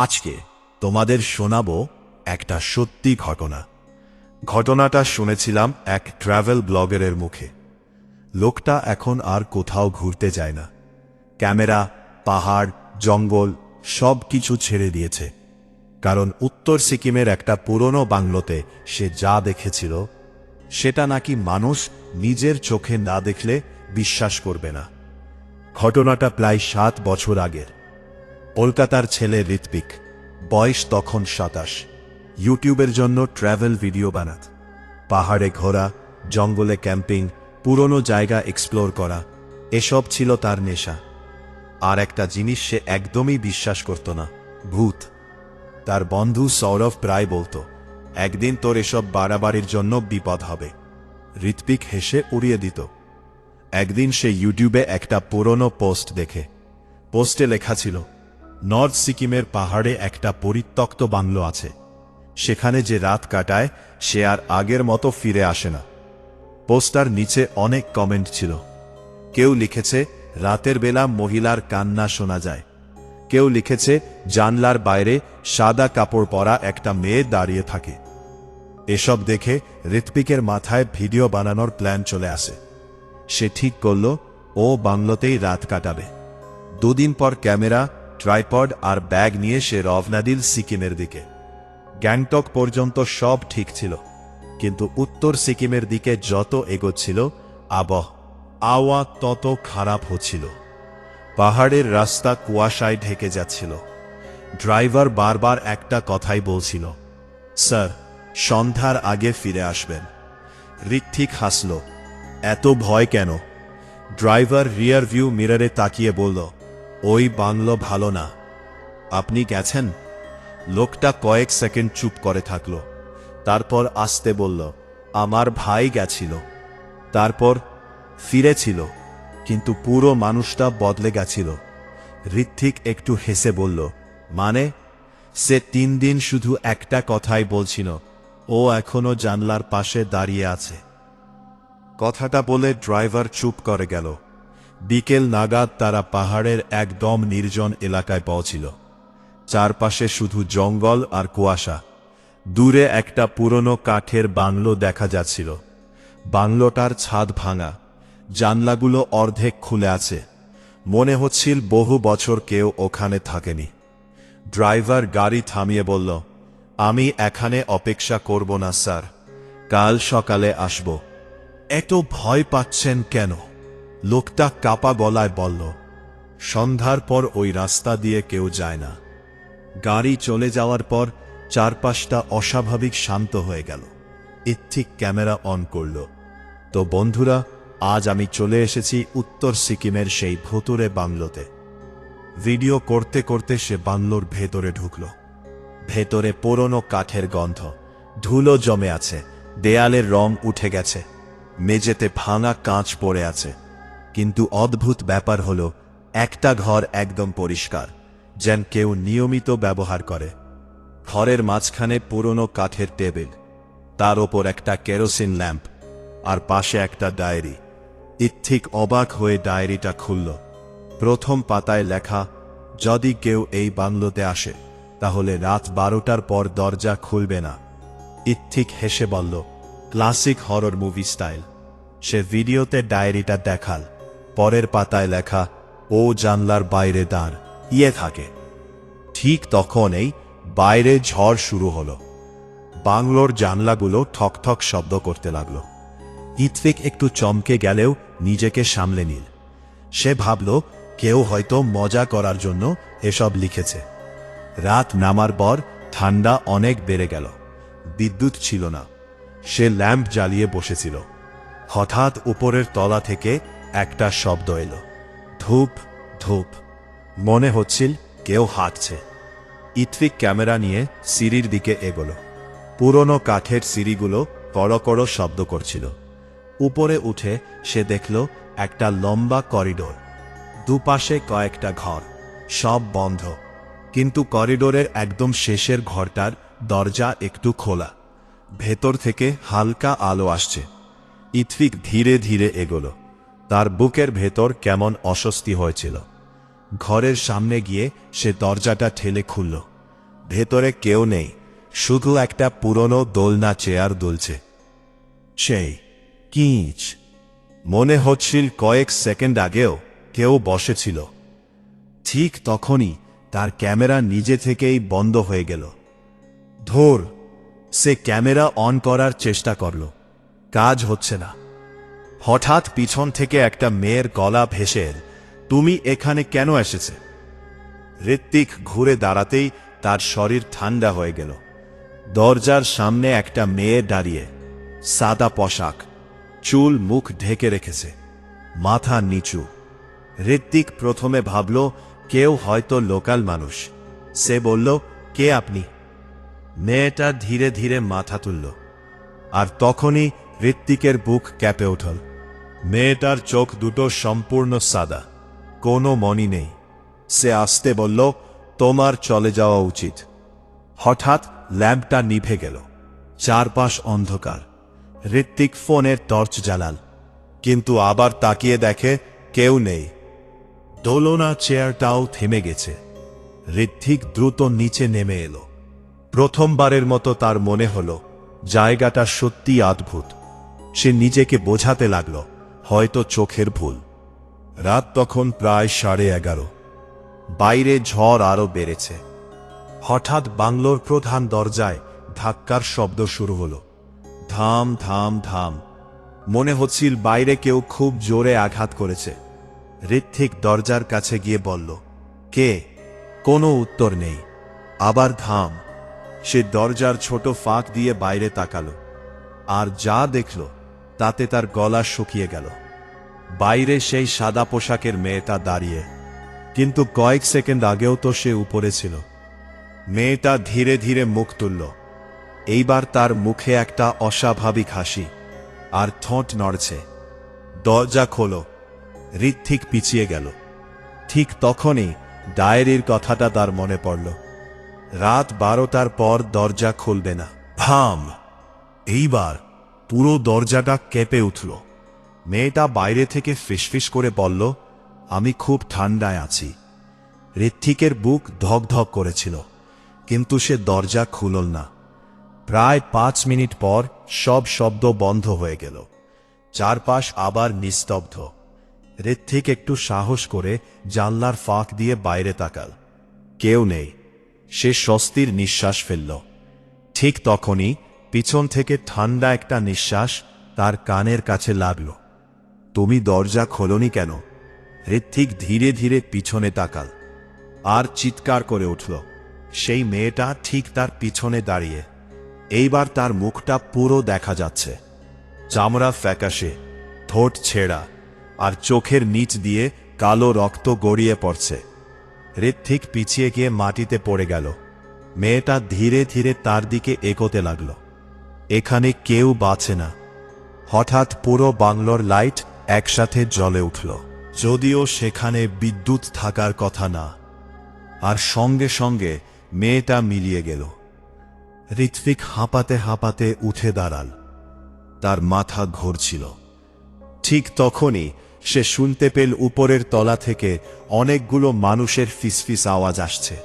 আজকে তোমাদের শোনাবো একটা সত্যি ঘটনা। ঘটনাটা শুনেছিলাম এক ট্রাভেল ব্লগারের মুখে। লোকটা এখন আর কোথাও ঘুরতে যায় না। ক্যামেরা, পাহাড়, জঙ্গল সব কিছু ছেড়ে দিয়েছে। কারণ উত্তর সিকিমের একটা পুরনো বাংলোতে সে যা দেখেছিল সেটা নাকি মানুষ নিজের চোখে না দেখলে বিশ্বাস করবে না। ঘটনাটা প্রায় 7 বছর আগের। কলকাতার ছেলে ঋত্বিক, বয়স তখন 27, ইউটিউবের জন্য ট্রাভেল ভিডিও বানাত। পাহাড়ে ঘোরা, জঙ্গলে ক্যাম্পিং, পুরনো জায়গা এক্সপ্লোর করা, এসব ছিল তার নেশা। আর একটা জিনিস সে একদমই বিশ্বাস করত না, ভূত। তার বন্ধু সৌরভ প্রায় বলতো, একদিন তোর এসব বাড়াবাড়ির জন্য বিপদ হবে। ঋত্বিক হেসে উড়িয়ে দিত। একদিন সে ইউটিউবে একটা পুরনো পোস্ট দেখে। পোস্টে লেখা ছিল, নর্থ সিকিমের পাহাড়ে একটা পরিত্যক্ত বাংলো আছে। সেখানে যে রাত কাটায় সে আর আগের মতো ফিরে আসে না। পোস্টার নিচে অনেক কমেন্ট ছিল। কেউ লিখেছে, রাতের বেলা মহিলার কান্না শোনা যায়। কেউ লিখেছে, জানলার বাইরে সাদা কাপড় পরা একটা মেয়ে দাঁড়িয়ে থাকে। এসব দেখে ঋত্বিকের মাথায় ভিডিও বানানোর প্ল্যান চলে আসে। সে ঠিক করল ও বাংলোতেই রাত কাটাবে। 2 দিন পর ক্যামেরা, ট্রাইপড আর ব্যাগ নিয়ে সে রওনা দিল সিকিমের দিকে। গ্যাংটক পর্যন্ত সব ঠিক ছিল, কিন্তু উত্তর সিকিমের দিকে যত এগোচ্ছিল আবহাওয়া তত খারাপ হচ্ছিল। পাহাড়ের রাস্তা কুয়াশায় ঢেকে যাচ্ছিল। ড্রাইভার বারবার একটা কথাই বলছিল, স্যার, সন্ধ্যার আগে ফিরে আসবেন। ঋত্বিক হাসল, এত ভয় কেন? ড্রাইভার রিয়ার ভিউ মিররে তাকিয়ে বলল, ওই বাংলো ভালো না। আপনি গেছেন? লোকটা কয়েক সেকেন্ড চুপ করে থাকল। তারপর আস্তে বলল, আমার ভাই গেছিল। তারপর ফিরেছিল, কিন্তু পুরো মানুষটা বদলে গেছিল। ঋত্বিক একটু হেসে বলল, মানে? সে 3 দিন শুধু একটা কথাই বলছিল, ও এখনো জানলার পাশে দাঁড়িয়ে আছে। কথাটা বলে ড্রাইভার চুপ করে গেল। বিকেল নাগাদ তারা পাহাড়ের একদম নির্জন এলাকায় পৌঁছিল। চারপাশে শুধু জঙ্গল আর কুয়াশা। দূরে একটা পুরনো কাঠের বাংলো দেখা যাচ্ছিল। বাংলোটার ছাদ ভাঙা, জানলাগুলো অর্ধেক খুলে আছে। মনে হচ্ছিল বহু বছর কেউ ওখানে থাকেনি। ড্রাইভার গাড়ি থামিয়ে বলল, আমি এখানে অপেক্ষা করব না স্যার, কাল সকালে আসব। এত ভয় পাচ্ছেন কেন? লোকটা কাপা গলায় বলল, সন্ধ্যার পর ওই রাস্তা দিয়ে কেউ যায় না। গাড়ি চলে যাওয়ার পর চারপাশটা অস্বাভাবিক শান্ত হয়ে গেল। ঋত্বিক ক্যামেরা অন করল। তো বন্ধুরা, আজ আমি চলে এসেছি উত্তর সিকিমের সেই ভুতুড়ে বাংলোতে। ভিডিও করতে করতে সে বাংলোর ভেতরে ঢুকল। ভেতরে পুরনো কাঠের গন্ধ, ধুলো জমে আছে, দেয়ালের রং উঠে গেছে, মেঝেতে ভাঙা কাঁচ পড়ে আছে। কিন্তু অদ্ভুত ব্যাপার হলো, একটা ঘর একদম পরিষ্কার, যেন কেউ নিয়মিত ব্যবহার করে। ঘরের মাঝখানে পুরনো কাঠের টেবিল, তার ওপর একটা কেরোসিন ল্যাম্প, আর পাশে একটা ডায়েরি। ঋত্বিক অবাক হয়ে ডায়েরিটা খুলল। প্রথম পাতায় লেখা, যদি কেউ এই বাংলোতে আসে তাহলে রাত 12টার পর দরজা খুলবে না। ঋত্বিক হেসে বলল, ক্লাসিক হরর মুভি স্টাইল। সে ভিডিওতে ডায়েরিটা দেখাল। পরের পাতায় লেখা, ও জানলার বাইরে দাঁড়িয়ে থাকে। ঠিক তখনই বাইরে ঝড় শুরু হলো। বাংলোর জানলাগুলো ঠকঠক শব্দ করতে লাগল। ঋত্বিক একটু চমকে গেলেও নিজেকে সামলে নিল। সে ভাবল, কেউ হয়তো মজা করার জন্য এসব লিখেছে। রাত নামার পর ঠান্ডা অনেক বেড়ে গেল। বিদ্যুৎ ছিল না। সে ল্যাম্প জ্বালিয়ে বসেছিল। হঠাৎ উপরের তলা থেকে একটা শব্দ এলো, ধূপ ধূপ। মনে হচ্ছিল কেউ হাঁটছে। ঋত্বিক ক্যামেরা নিয়ে সিঁড়ির দিকে এগোল। পুরনো কাঠের সিঁড়িগুলো কড়কড় শব্দ করছিল। উপরে উঠে সে দেখল একটা লম্বা করিডোর, দুপাশে কয়েকটা ঘর, সব বন্ধ। কিন্তু করিডোরের একদম শেষের ঘরটার দরজা একটু খোলা। ভেতর থেকে হালকা আলো আসছে। ঋত্বিক ধীরে ধীরে এগোল। তার বুকের ভেতর কেমন অস্বস্তি হয়েছিল। ঘরের সামনে গিয়ে সে দরজাটা ঠেলে খুলল। ভেতরে কেউ নেই, শুধু একটা পুরনো দোলনা চেয়ার দুলছে। সেই কিঞ্চ মনে হচ্ছিল কয়েক সেকেন্ড আগেও কেউ বসেছিল। ঠিক তখনই তার ক্যামেরা নিজে থেকেই বন্ধ হয়ে গেল। ধুর, সে ক্যামেরা অন করার চেষ্টা করল, কাজ হচ্ছে না। হঠাৎ পিছন থেকে একটা মেয়ের গলা ভেসে এল, তুমি এখানে কেন এসেছে? ঋত্বিক ঘুরে দাঁড়াতেই তার শরীর ঠান্ডা হয়ে গেল। দরজার সামনে একটা মেয়ে দাঁড়িয়ে, সাদা পোশাক, চুল মুখ ঢেকে রেখেছে, মাথা নিচু। ঋত্বিক প্রথমে ভাবল কেউ হয়তো লোকাল মানুষ। সে বলল, কে আপনি? মেয়েটা ধীরে ধীরে মাথা তুলল, আর তখনই ঋত্বিকের বুক কেঁপে উঠল। মেয়েটার চোখ দুটো সম্পূর্ণ সাদা, কোনো মনি নেই। সে আস্তে বলল, তোমার চলে যাওয়া উচিত। হঠাৎ ল্যাম্পটা নিভে গেল, চারপাশ অন্ধকার। ঋত্বিক ফোনের টর্চ জ্বালাল, কিন্তু আবার তাকিয়ে দেখে কেউ নেই। দোলনা চেয়ারটাও থেমে গেছে। ঋত্বিক দ্রুত নিচে নেমে এলো। প্রথমবারের মতো তার মনে হলো জায়গাটা সত্যি অদ্ভুত। সে নিজেকে বোঝাতে লাগল, হয়তো চোখের ভুল। রাত তখন প্রায় 11:30। বাইরে ঝড় আরো বেড়েছে। হঠাৎ বাংলোর প্রধান দরজায় ধাক্কার শব্দ শুরু হলো, ধাম ধাম ধাম। মনে হচ্ছিল বাইরে কেউ খুব জোরে আঘাত করেছে। ঋত্বিক দরজার কাছে গিয়ে বলল, কে? কোনো উত্তর নেই। আবার ধাম। সে দরজার ছোট ফাঁক দিয়ে বাইরে তাকালো, আর যা দেখল তাতে তার গলা শুকিয়ে গেল। বাইরে সেই সাদা পোশাকের মেয়েটা দাঁড়িয়ে, কিন্তু কয়েক সেকেন্ড আগেও তো সে উপরে ছিল। মেয়েটা ধীরে ধীরে মুখ তুলল। এইবার তার মুখে একটা অস্বাভাবিক হাসি, আর ঠোঁট নড়ছে। দরজা খোলো। ঋত্বিক পিছিয়ে গেল। ঠিক তখনই ডায়েরির কথাটা তার মনে পড়ল। রাত 12টার পর দরজা খুলবে না। ভাম। এইবার পুরো দরজাটা কেঁপে উঠল। মেয়েটা বাইরে থেকে ফিসফিস করে বলল, আমি খুব ঠান্ডায় আছি। ঋত্বিকের বুক ধকধক করেছিল, কিন্তু সে দরজা খুলল না। প্রায় 5 মিনিট পর সব শব্দ বন্ধ হয়ে গেল। চারপাশ আবার নিস্তব্ধ। ঋত্বিক একটু সাহস করে জানলার ফাঁক দিয়ে বাইরে তাকাল। কেউ নেই। সে স্বস্তির নিঃশ্বাস ফেলল। ঠিক তখনই পিছন থেকে ঠান্ডা একটা নিঃশ্বাস তার কানের কাছে লাগল। তুমি দরজা খোলনি কেন? ঋত্বিক ধীরে ধীরে পিছনে তাকাল, আর চিৎকার করে উঠল। সেই মেয়েটা ঠিক তার পিছনে দাঁড়িয়ে। এইবার তার মুখটা পুরো দেখা যাচ্ছে, চামড়া ফ্যাকাশে, ঠোঁট ছেঁড়া, আর চোখের নিচ দিয়ে কালো রক্ত গড়িয়ে পড়ছে। ঋত্বিক পিছিয়ে গিয়ে মাটিতে পড়ে গেল। মেয়েটা ধীরে ধীরে তার দিকে এগোতে লাগল। এখানে কেউ বাঁচে না। হঠাৎ পুরো বাংলোর লাইট একসাথে জ্বলে উঠল, যদিও সেখানে বিদ্যুৎ থাকার কথা না। আর সঙ্গে সঙ্গে মেয়েটা মিলিয়ে গেল। ঋত্বিক হাঁপাতে হাঁপাতে উঠে দাঁড়াল। তার মাথা ঘুরছিল। ঠিক তখনই সে শুনতে পেল উপরের তলা থেকে অনেকগুলো মানুষের ফিসফিস আওয়াজ আসছে।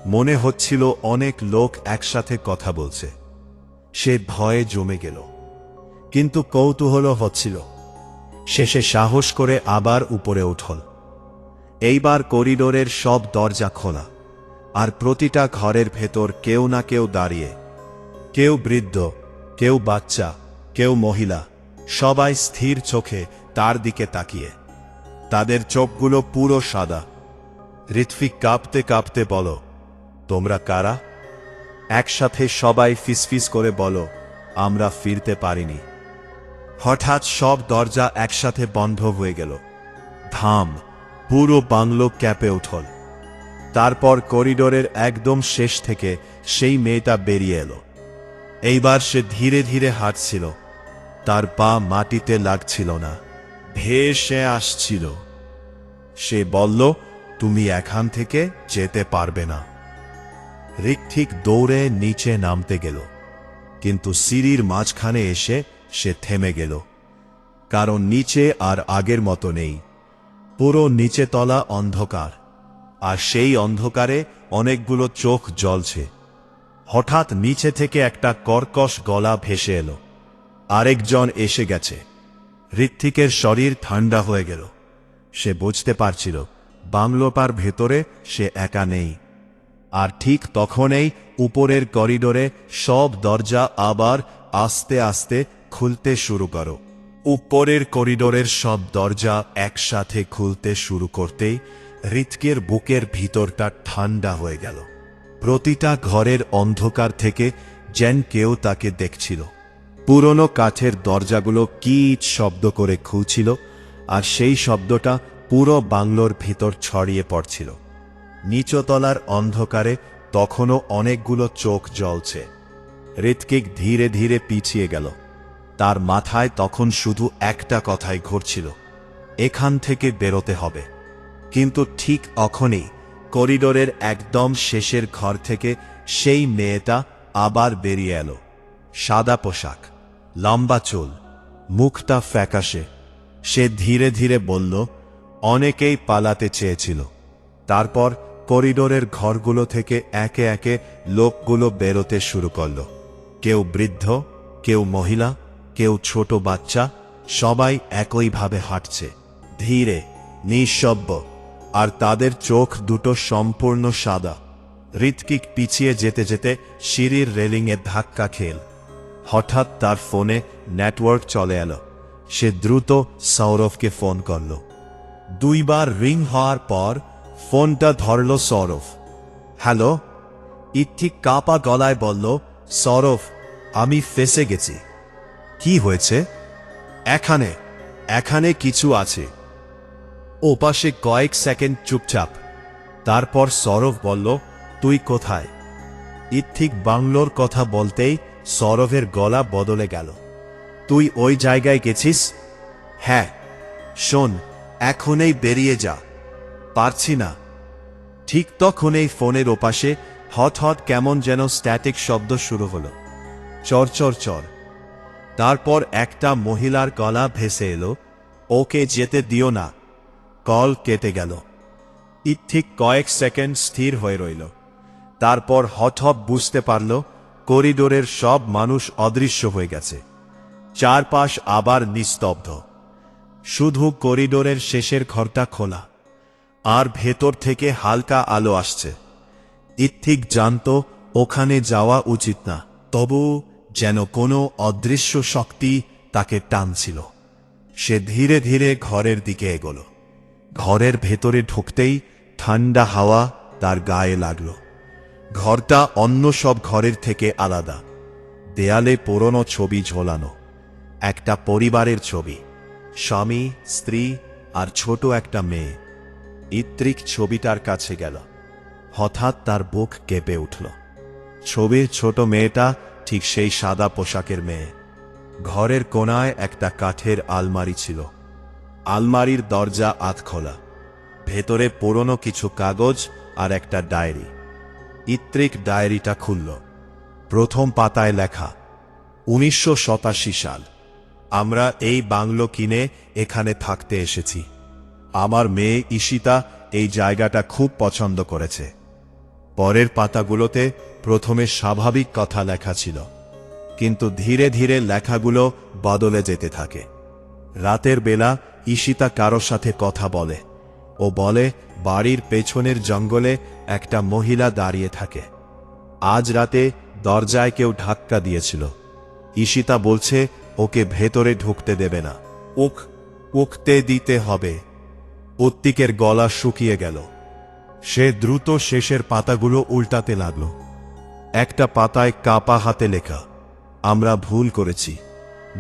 মনে হচ্ছিল অনেক লোক একসাথে কথা বলছে। সে ভয়ে জমে গেল, কিন্তু কৌতূহল হচ্ছিল। শেষে সাহস করে আবার উপরে উঠল। এইবার করিডোরের সব দরজা খোলা, আর প্রতিটা ঘরের ভেতর কেউ না কেউ দাঁড়িয়ে। কেউ বৃদ্ধ, কেউ বাচ্চা, কেউ মহিলা, সবাই স্থির চোখে তার দিকে তাকিয়ে। তাদের চোখগুলো পুরো সাদা। ঋত্বিক কাঁপতে কাঁপতে বল, তোমরা কারা? একসাথে সবাই ফিসফিস করে বল, আমরা ফিরতে পারিনি। হঠাৎ সব দরজা একসাথে বন্ধ হয়ে গেল। ধাম। পুরো বাংলো ক্যাপে উঠল। তারপর করিডোরের একদম শেষ থেকে সেই মেয়েটা বেরিয়ে এলো। এইবার সে ধীরে ধীরে হাঁটছিল। তার পা মাটিতে লাগছিল না, ভেসে আসছিল। সে বলল, তুমি এখান থেকে যেতে পারবে না। ঋত্বিক দৌড়ে নিচে নামতে গেল, কিন্তু সিঁড়ির মাঝখানে এসে সে থেমে গেল। কারণ নিচে আর আগের মতো নেই। পুরো নিচে তলা অন্ধকার। আর সেই অন্ধকারে অনেকগুলো চোখ জ্বলছে। হঠাৎ নিচে থেকে একটা কর্কশ গলা ভেসে এলো। আরেকজন এসে গেছে। ঋত্বিকের শরীর ঠান্ডা হয়ে গেল। সে বুঝতে পারছিল বাংলোটার ভেতরে সে একা নেই। আর ঠিক তখনই উপরের করিডোরে সব দরজা আবার আস্তে আস্তে খুলতে শুরু করো। উপরের করিডোরের সব দরজা একসাথে খুলতে শুরু করতেই ঋত্বিকের বুকের ভিতরটা ঠান্ডা হয়ে গেল। প্রতিটা ঘরের অন্ধকার থেকে যেন কেউ তাকে দেখছিল। পুরনো কাঠের দরজাগুলো কিচ শব্দ করে খুলছিল, আর সেই শব্দটা পুরো বাংলোর ভিতর ছড়িয়ে পড়ছিল। নিচতলার অন্ধকারে তখনও অনেকগুলো চোখ জ্বলছে। ঋত্বিক ধীরে ধীরে পিছিয়ে গেল। তার মাথায় তখন শুধু একটা কথাই ঘুরছিল, এখান থেকে বেরোতে হবে। কিন্তু ঠিক তখনই করিডোরের একদম শেষের ঘর থেকে সেই মেয়েটা আবার বেরিয়ে এলো। সাদা পোশাক, লম্বা চুল, মুখটা ফ্যাকাশে। সে ধীরে ধীরে বলল, অনেকেই পালাতে চেয়েছিল। তারপর করিডোরের ঘরগুলো থেকে একে একে লোকগুলো বেরোতে শুরু করল। কেউ বৃদ্ধ, কেউ মহিলা, কেউ ছোট বাচ্চা, সবাই একইভাবে হাঁটছে, ধীরে, নিঃশব্দ, আর তাদের চোখ দুটো সম্পূর্ণ সাদা। ঋত্বিক পিছিয়ে যেতে যেতে সিঁড়ির রেলিংয়ে ধাক্কা খেল। হঠাৎ তার ফোনে নেটওয়ার্ক চলে এলো। সে দ্রুত সৌরভকে ফোন করল। 2 বার রিং হওয়ার পর ফোনটা ধরল সৌরভ। হ্যালো। ঋত্বিক কাঁপা গলায় বলল, সৌরভ, আমি ফেঁসে গেছি। কি হয়েছে? এখানে এখানে কিছু আছে। ওপাশে কয়েক সেকেন্ড চুপচাপ। তারপর সৌরভ বলল, তুই কোথায়? ঋত্বিক বাংলোর কথা বলতেই সৌরভের গলা বদলে গেল। তুই ওই জায়গায় গেছিস? হ্যাঁ। শোন, এখনই বেরিয়ে যা। পারছি না। ঠিক তখনই ফোনের ওপাশে হঠাৎ কেমন যেন স্ট্যাটিক শব্দ শুরু হলো, চর চর চর। তারপর একটা মহিলার গলা ভেসে এলো, ওকে যেতে দিও না। কল কেটে গেল। ঋত্বিক কয়েক সেকেন্ড স্থির হয়ে রইল। তারপর হঠাৎ বুঝতে পারল করিডোরের সব মানুষ অদৃশ্য হয়ে গেছে। চারপাশ আবার নিস্তব্ধ। শুধু করিডোরের শেষের ঘরটা খোলা, আর ভেতর থেকে হালকা আলো আসছে। ঋত্বিক জানত ওখানে যাওয়া উচিত না, তবু যেন কোনো অদৃশ্য শক্তি তাকে টানছিল। সে ধীরে ধীরে ঘরের দিকে এগোল। ঘরের ভেতরে ঢুকতেই ঠান্ডা হাওয়া তার গায়ে লাগল। ঘরটা অন্য সব ঘরের থেকে আলাদা। দেয়ালে পুরনো ছবি ঝোলানো, একটা পরিবারের ছবি, স্বামী, স্ত্রী আর ছোট একটা মেয়ে। ঋত্বিক ছবিটার কাছে গেল। হঠাৎ তার বুক কেঁপে উঠল। ছবির ছোট মেয়েটা ঠিক সেই সাদা পোশাকের মেয়ে। ঘরের কোণায় একটা কাঠের আলমারি ছিল। আলমারির দরজা আধখোলা। ভেতরে পুরনো কিছু কাগজ আর একটা ডায়েরি। ঋত্বিক ডায়েরিটা খুলল। প্রথম পাতায় লেখা, 1987 সাল। আমরা এই বাংলো কিনে এখানে থাকতে এসেছি। আমার মেয়ে ঈশিতা এই জায়গাটা খুব পছন্দ করেছে। পরের পাতাগুলোতে প্রথমে স্বাভাবিক কথা লেখা ছিল, কিন্তু ধীরে ধীরে লেখাগুলো বদলে যেতে থাকে। রাতের বেলা ঈশিতা কারো সাথে কথা বলে। ও বলে বাড়ির পেছনের জঙ্গলে একটা মহিলা দাঁড়িয়ে থাকে। আজ রাতে দরজায় কেউ ধাক্কা দিয়েছিল। ঈশিতা বলছে ওকে ভেতরে ঢুকতে দেবে না, উঠতে দিতে হবে। ঋত্বিকের গলা শুকিয়ে গেল। সে দ্রুত শেষের পাতাগুলো উল্টাতে লাগল। একটা পাতায় কাপা হাতে লেখা, আমরা ভুল করেছি,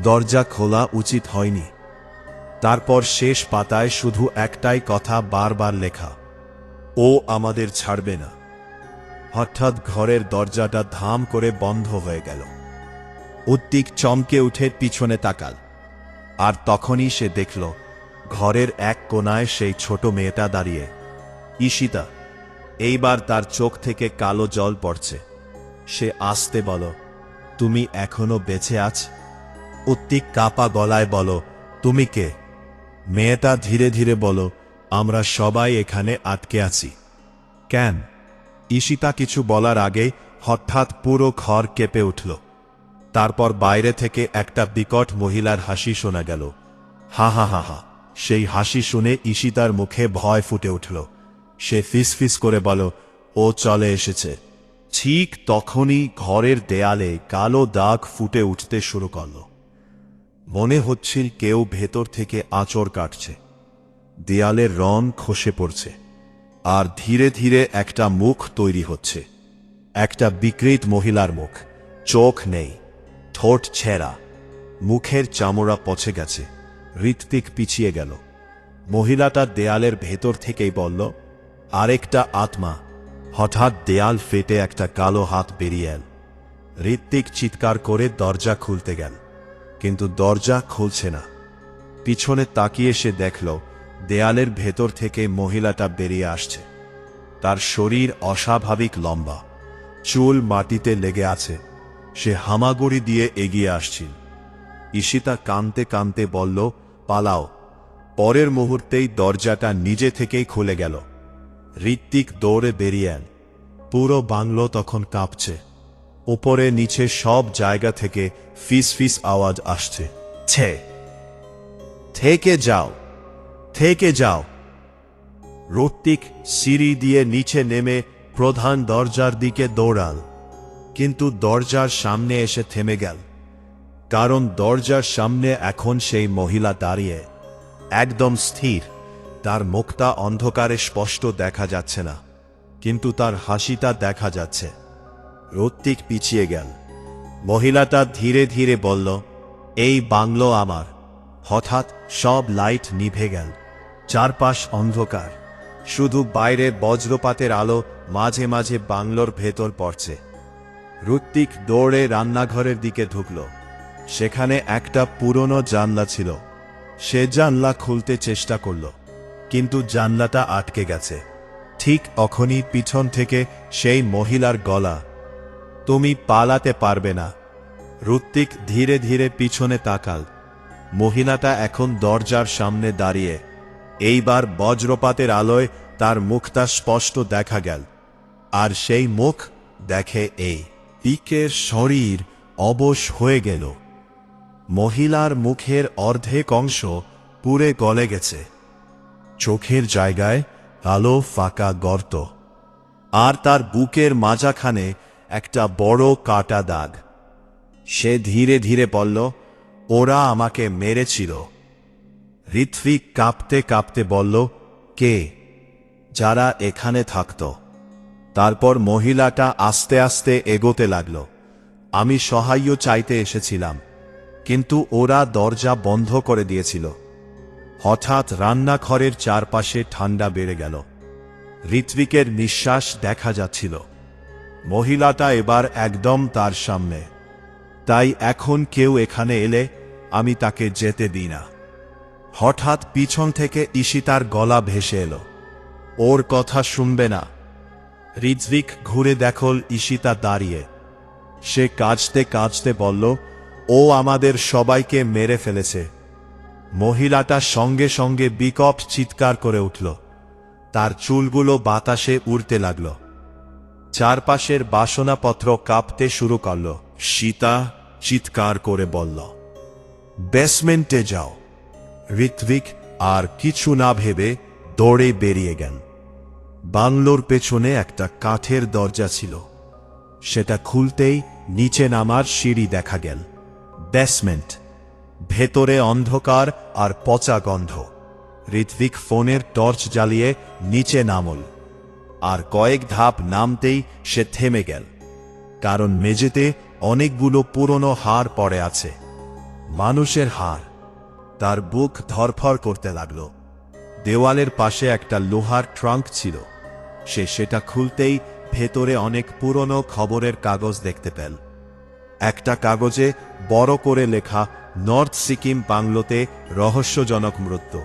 দরজা খোলা উচিত হয়নি। তারপর শেষ পাতায় শুধু একটাই কথা বারবার লেখা, ও আমাদের ছাড়বে না। হঠাৎ ঘরের দরজাটা ধাম করে বন্ধ হয়ে গেল। ঋত্বিক চমকে উঠে পিছনে তাকাল। আর তখনই সে দেখল ঘরের এক কোণায় সেই ছোট মেয়েটা দাঁড়িয়ে, ঈশিতা। এইবার তার চোখ থেকে কালো জল পড়ছে। সে আস্তে বলল, তুমি এখনো বেঁচে আছ? ঋত্বিক কাপা গলায় বলল, তুমি কে? মেয়েটা ধীরে ধীরে বলল, আমরা সবাই এখানে আটকে আছি। কেন? ঈশিতা কিছু বলার আগে হঠাৎ পুরো ঘর কেঁপে উঠল। তারপর বাইরে থেকে একটা বিকট মহিলার হাসি শোনা গেল। হা হা হা হা। সেই হাসি শুনে ঈশিতার মুখে ভয় ফুটে উঠল। সে ফিসফিস করে বলল, ও চলে এসেছে। ঠিক তখনই ঘরের দেয়ালে কালো দাগ ফুটে উঠতে শুরু করল। মনে হচ্ছিল কেউ ভেতর থেকে আঁচড় কাটছে। দেয়ালের রং খসে পড়ছে, আর ধীরে ধীরে একটা মুখ তৈরি হচ্ছে। একটা বিকৃত মহিলার মুখ। চোখ নেই, ঠোঁট ছেঁড়া, মুখের চামড়া পচে গেছে। ঋত্বিক পিছিয়ে গেল। মহিলাটা দেয়ালের ভেতর থেকেই বলল, আরেকটা আত্মা। হঠাৎ দেয়াল ফেটে একটা কালো হাত বেরিয়ে এল। ঋত্বিক চিৎকার করে দরজা খুলতে গেল, কিন্তু দরজা খুলছে না। পিছনে তাকিয়ে সে দেখল দেয়ালের ভেতর থেকে মহিলাটা বেরিয়ে আসছে। তার শরীর অস্বাভাবিক লম্বা, চুল মাটিতে লেগে আছে। সে হামাগুড়ি দিয়ে এগিয়ে আসছিল। ঈশিতা কাঁদতে কাঁদতে বলল, পালাও। পরের মুহূর্তেই দরজাটা নিজে থেকেই খুলে গেল। ঋত্বিক দৌড়ে বেরিয়ে এল। পুরো বাংলো তখন কাঁপছে। উপরে নিচে সব জায়গা থেকে ফিস ফিস আওয়াজ আসছে। থেকে যাও, থেকে যাও। ঋত্বিক সিঁড়ি দিয়ে নিচে নেমে প্রধান দরজার দিকে দৌড়াল, কিন্তু দরজার সামনে এসে থেমে গেল। কারণ দরজার সামনে এখন সেই মহিলা দাঁড়িয়ে, একদম স্থির। তার মুখটা অন্ধকারে স্পষ্ট দেখা যাচ্ছে না, কিন্তু তার হাসিটা দেখা যাচ্ছে। ঋত্বিক পিছিয়ে গেল। মহিলাটা ধীরে ধীরে বলল, এই বাংলো আমার। হঠাৎ সব লাইট নিভে গেল। চারপাশ অন্ধকার, শুধু বাইরে বজ্রপাতের আলো মাঝে মাঝে বাংলোর ভেতর পড়ছে। ঋত্বিক দৌড়ে রান্নাঘরের দিকে ঢুকল। সেখানে একটা পুরনো জানলা ছিল। সে জানলা খুলতে চেষ্টা করল, কিন্তু জানলাটা আটকে গেছে। ঠিক তখনই পিছন থেকে সেই মহিলার গলা, তুমি পালাতে পারবে না। ঋত্বিক ধীরে ধীরে পিছনে তাকাল। মহিলাটা এখন দরজার সামনে দাঁড়িয়ে। এইবার বজ্রপাতের আলোয় তার মুখটা স্পষ্ট দেখা গেল। আর সেই মুখ দেখে এই ঋত্বিকের শরীর অবশ হয়ে গেল। মহিলার মুখের অর্ধেক অংশ পুড়ে গলে গেছে। চোখের জায়গায় কালো ফাঁকা গর্ত, আর তার বুকের মাঝাখানে একটা বড় কাটা দাগ। সে ধীরে ধীরে বলল, ওরা আমাকে মেরেছিল। ঋত্বিক কাঁপতে কাঁপতে বলল, কে? যারা এখানে থাকত। তারপর মহিলাটা আস্তে আস্তে এগোতে লাগল। আমি সাহায্য চাইতে এসেছিলাম, কিন্তু ওরা দরজা বন্ধ করে দিয়েছিল। হঠাৎ রান্নাঘরের চারপাশে ঠান্ডা বেড়ে গেল। ঋত্বিকের নিঃশ্বাস দেখা যাচ্ছিল। মহিলাটা এবার একদম তার সামনে। তাই এখন কেউ এখানে এলে আমি তাকে যেতে দিই না। হঠাৎ পিছন থেকে ঈশিতার গলা ভেসে এলো, ওর কথা শুনবে না। ঋত্বিক ঘুরে দেখল ঈশিতা দাঁড়িয়ে। সে কাঁদতে কাঁদতে বলল, ও আমাদের সবাইকে মেরে ফেলেছে। মহিলাটা সঙ্গে সঙ্গে বিকট চিৎকার করে উঠল। তার চুলগুলো বাতাসে উড়তে লাগল। চারপাশের বাসনাপত্র কাঁপতে শুরু করল। সীতা চিৎকার করে বলল, বেসমেন্টে যাও। ঋত্বিক আর কিছু না ভেবে দৌড়ে বেরিয়ে গেল। বাংলোর পেছনে একটা কাঠের দরজা ছিল। সেটা খুলতেই নিচে নামার সিঁড়ি দেখা গেল। বেসমেন্ট, ভেতরে অন্ধকার আর পচা গন্ধ। ঋত্বিক ফোনের টর্চ জ্বালিয়ে নিচে নামল, আর কয়েক ধাপ নামতেই সে থেমে গেল। কারণ মেঝেতে অনেকগুলো পুরনো হাড় পড়ে আছে, মানুষের হাড়। তার বুক ধরফর করতে লাগল। দেওয়ালের পাশে একটা লোহার ট্রাঙ্ক ছিল। সে সেটা খুলতেই ভেতরে অনেক পুরনো খবরের কাগজ দেখতে পেল। একটা কাগজে বড় করে লেখা, নর্থ সিকিম বাংলোতে রহস্যজনক মৃত্যু।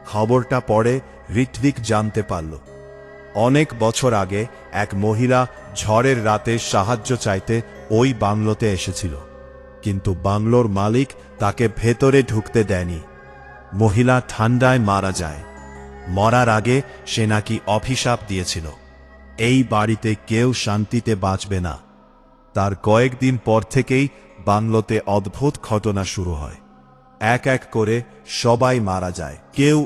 খবরটা পড়ে ঋত্বিক জানতে পারল, অনেক বছর আগে এক মহিলা ঝড়ের রাতে সাহায্য চাইতে ওই বাংলোতে এসেছিল, কিন্তু বাংলোর মালিক তাকে ভেতরে ঢুকতে দেয়নি। মহিলা ঠান্ডায় মারা যায়। মরার আগে সে নাকি অভিশাপ দিয়েছিল, এই বাড়িতে কেউ শান্তিতে বাঁচবে না। তার কয়েকদিন পর থেকেই বাংলোতে অদ্ভুত ঘটনা শুরু হয়। এক এক করে সবাই মারা যায়, কেউ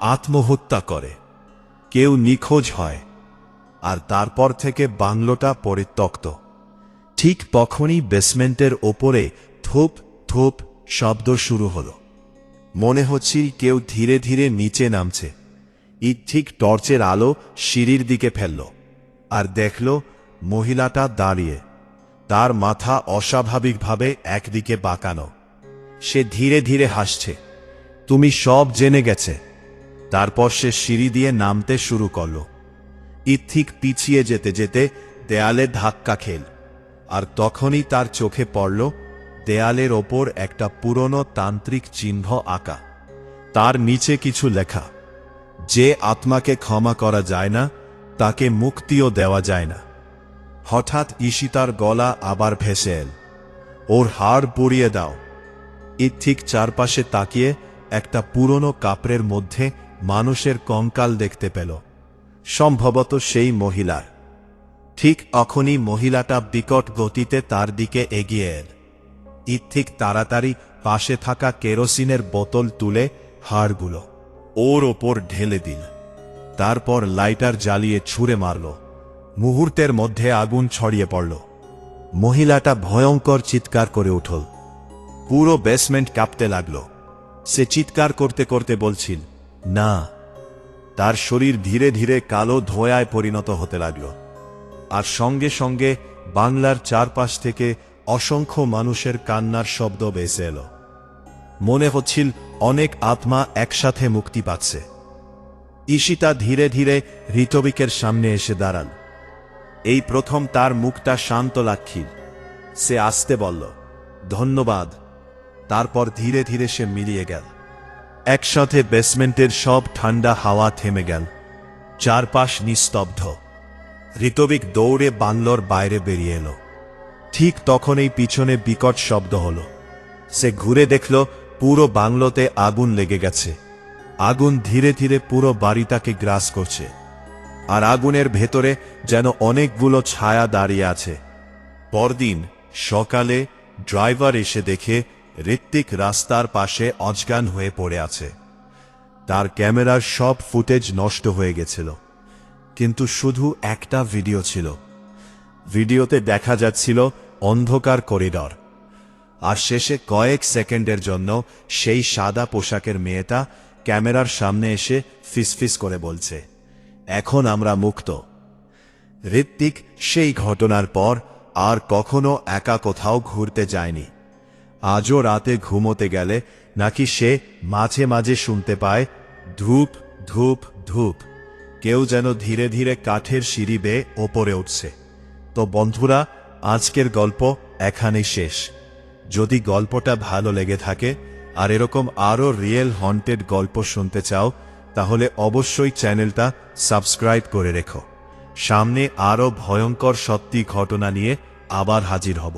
আত্মহত্যা করে, কেউ নিখোঁজ হয়, আর তারপর থেকে বাংলোটা পরিত্যক্ত। ঠিক তখনই বেসমেন্টের ওপরে ধূপ ধূপ শব্দ শুরু হলো। মনে হচ্ছিল কেউ ধীরে ধীরে নিচে নামছে। ঠিক টর্চের আলো সিঁড়ির দিকে ফেলল, আর দেখল মহিলাটা দাঁড়িয়ে, তার মাথা অস্বাভাবিকভাবে একদিকে বাঁকানো। সে ধীরে ধীরে হাসছে। তুমি সব জেনে গেছে। তারপর সে সিঁড়ি দিয়ে নামতে শুরু করল। ঠিক পিছিয়ে যেতে যেতে দেয়ালে ধাক্কা খেল, আর তখনই তার চোখে পড়ল দেয়ালের ওপর একটা পুরনো তান্ত্রিক চিহ্ন আঁকা। তার নিচে কিছু লেখা, যে আত্মাকে ক্ষমা করা যায় না তাকে মুক্তিও দেওয়া যায় না। হঠাৎ ঈশিতার গলা আবার ভেসে এল, ওর হাড় পুড়িয়ে দাও। ঠিক চারপাশে তাকিয়ে একটা পুরনো কাপড়ের মধ্যে মানুষের কঙ্কাল দেখতে পেল, সম্ভবত সেই মহিলার। ঠিক তখনই মহিলাটা বিকট গতিতে তার দিকে এগিয়ে এল। ঠিক তাড়াতাড়ি পাশে থাকা কেরোসিনের বোতল তুলে হাড়গুলো ওর ওপর ঢেলে দিল। তারপর লাইটার জ্বালিয়ে ছুঁড়ে মারল। মুহূর্তের মধ্যে আগুন ছড়িয়ে পড়ল। মহিলাটা ভয়ঙ্কর চিৎকার করে উঠল। পুরো বেসমেন্ট কাঁপতে লাগল। সে চিৎকার করতে করতে বলছিল, না। তার শরীর ধীরে ধীরে কালো ধোঁয়ায় পরিণত হতে লাগল, আর সঙ্গে সঙ্গে বাংলার চারপাশ থেকে অসংখ্য মানুষের কান্নার শব্দ ভেসে এলো। মনে হচ্ছিল অনেক আত্মা একসাথে মুক্তি পাচ্ছে। ঈশিতা ধীরে ধীরে ঋতবিকের সামনে এসে দাঁড়াল। এই প্রথম তার মুখটা শান্ত লাগছিল। সে আসতে বলল, ধন্যবাদ। তারপর ধীরে ধীরে সে মিলিয়ে গেল। একসাথে বেসমেন্টের সব ঠান্ডা হাওয়া থেমে গেল। চারপাশ নিস্তব্ধ। ঋতবিক দৌড়ে বাংলোর বাইরে বেরিয়ে এলো। ঠিক তখনই পিছনে বিকট শব্দ হল। সে ঘুরে দেখল পুরো বাংলোতে আগুন লেগে গেছে। আগুন ধীরে ধীরে পুরো বাড়িটাকে গ্রাস করছে, আর আগুনের ভেতরে যেন অনেকগুলো ছায়া দাঁড়িয়ে আছে। পরদিন সকালে ড্রাইভার এসে দেখে ঋত্বিক রাস্তার পাশে অজ্ঞান হয়ে পড়ে আছে। তার ক্যামেরার সব ফুটেজ নষ্ট হয়ে গেছিল, কিন্তু শুধু একটা ভিডিও ছিল। ভিডিওতে দেখা যাচ্ছিল অন্ধকার করিডর, আর শেষে কয়েক সেকেন্ডের জন্য সেই সাদা পোশাকের মেয়েটা ক্যামেরার সামনে এসে ফিসফিস করে বলছে, এখন আমরা মুক্ত। ঋত্বিক সেই ঘটনার পর আর কখনো একা কোথাও ঘুরতে যায়নি। আজও রাতে ঘুমোতে গেলে নাকি সে মাঝে মাঝে শুনতে পায় ধূপ ধূপ ধূপ, কেউ যেন ধীরে ধীরে কাঠের সিঁড়ি বেয়ে ওপরে উঠছে। তো বন্ধুরা, আজকের গল্প এখানেই শেষ। যদি গল্পটা ভালো লেগে থাকে আর এরকম আরও রিয়েল হন্টেড গল্প শুনতে চাও, তাহলে অবশ্যই চ্যানেলটা সাবস্ক্রাইব করে রেখো। সামনে আরও ভয়ঙ্কর সত্যি ঘটনা নিয়ে আবার হাজির হব।